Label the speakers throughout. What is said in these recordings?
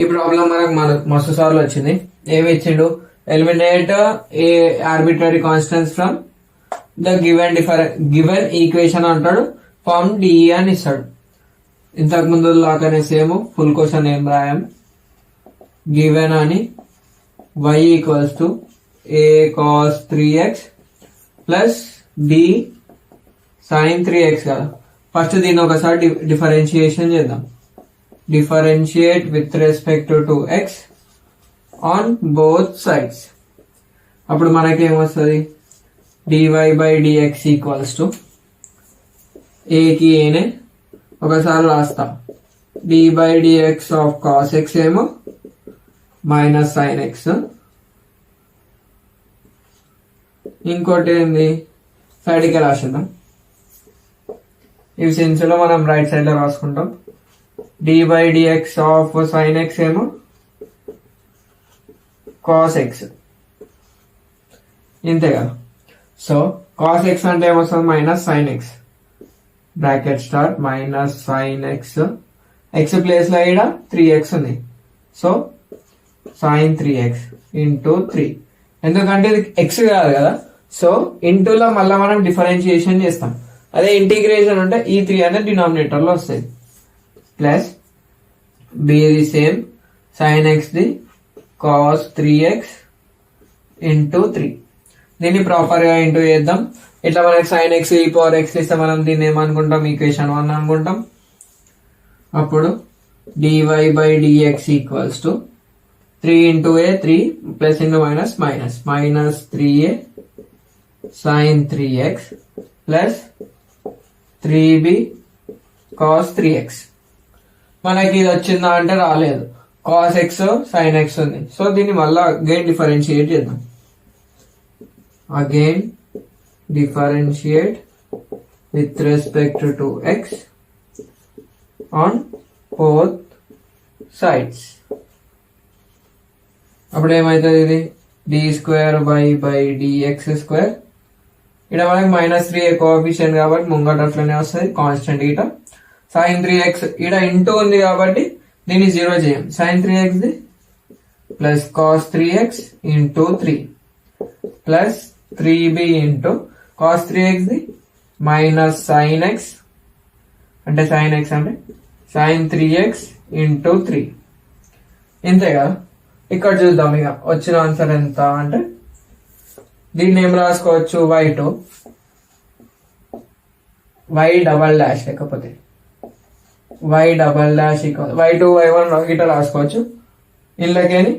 Speaker 1: ఈ ప్రాబ్లం మనకు మస్తు సార్లు వచ్చింది. ఏమి ఇచ్చిండు, eliminate A arbitrary constants from the given equation అంటాడు, ఫార్మ్ డిఈ అని ఇస్తాడు. ఇంతకు ముందు లాగానే సేమ్ ఫుల్ క్వశ్చన్ ఏం రాయం, గివెన్ అని y equals to a cos 3x plus b sin 3x కదా. ఫస్ట్ దీన్ని ఒకసారి డిఫరెన్షియేషన్ చేద్దాం. Differentiate with respect to x on both sides. అప్పుడు మనకేమొస్తుంది, dy by dx equals to a కి a ఒకసారి రాస్తా, d by dx of cos x ఏమో minus sin x, ఇంకోటి ఏంది సైడ్కి రాసేద్దాం. ఇవి సెన్స్ లో మనం రైట్ సైడ్ లో రాసుకుంటాం. dy by dx of sin x ఏమో cos x, ఇంతే కదా. సో cos x అంటే ఏమొస్తుంది, minus sin x, bracket start minus sin x, x place లో ఇక్కడ 3x ఉంది, సో sin 3x ఇంటూ 3. ఎందుకంటే ఇది x కాదు కదా, సో ఇంటూలో మళ్ళీ మనం డిఫరెన్షియేషన్ చేస్తాం. అదే ఇంటిగ్రేషన్ ఉంటే ఈ 3 అనేది డినామినేటర్ లో వస్తుంది, plus b the same sin x the cos 3x into 3. దీన్ని ప్రాపర్ గా ఇంటూ చేద్దాం. ఇట్లా మనకి sin x e power x ఇస్తే మనం దీన్ని ఏమనుకుంటాం, ఈక్వేషన్ 1 అనుకుంటాం. అప్పుడు dy by dx equals to 3 into a 3 plus into minus minus 3a sin 3x plus 3b cos 3x. మనకి ఇది వచ్చిందా అంటే రాలేదు, cos x sin x ఉంది. సో దీన్ని మళ్ళా అగైన్ డిఫరెన్షియేట్ చేద్దాం. Again differentiate with respect to x on both sides. అప్పుడు ఏమవుతుంది, ఇది D square by DX square. ఇక్కడ మనకి మైనస్ 3a కోఎఫిషియంట్ కాబట్టి ముంగట అట్లనే వస్తుంది కాన్స్టెంట్. ఇట sin 3x ఇక్కడ ఇంటూ ఉంది కాబట్టి దీన్ని 0 చేయం. sin 3x the plus cos 3x into 3 plus 3b into cos 3x the minus sin x అంటే sin x అంటే sin 3x ఇంటూ 3, ఇంతే కదా. ఇక్కడ చూద్దాం ఇక వచ్చిన ఆన్సర్ ఎంత అంటే, దీన్ని ఏం రాసుకోవచ్చు, y2 y డబల్ డాష్ లేకపోతే y double dash y2 y1 ఇట్లా రాసుకోవచ్చు. ఇళ్ళకేని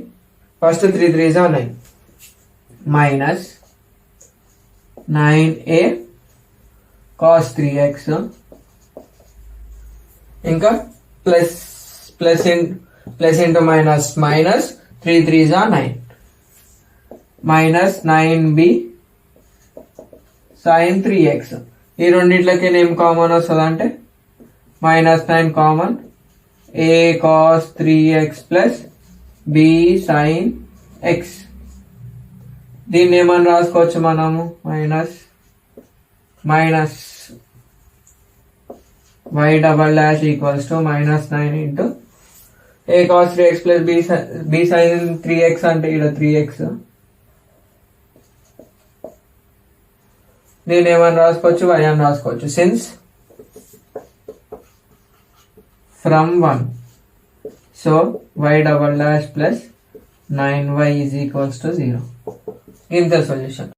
Speaker 1: first 3 3s 9 minus 9a cos 3x ఇంకా plus into minus minus 3 3s 9 minus 9b sin 3x. ఈ రెండిట్లకి ఏం కామన్ వస్తుంది అంటే minus 9 common, a cos 3x plus b sin x. దీన్ని ఏమని రాసుకోవచ్చు మనము, minus y double dash equals to minus 9 into a cos 3x plus b sin 3x అంటే ఇక్కడ 3x. దీన్ని ఏమని రాసుకోవచ్చు, y అని రాసుకోవచ్చు. Since from 1, so y double dash plus 9y is equals to 0. ఇంత సొల్యూషన్.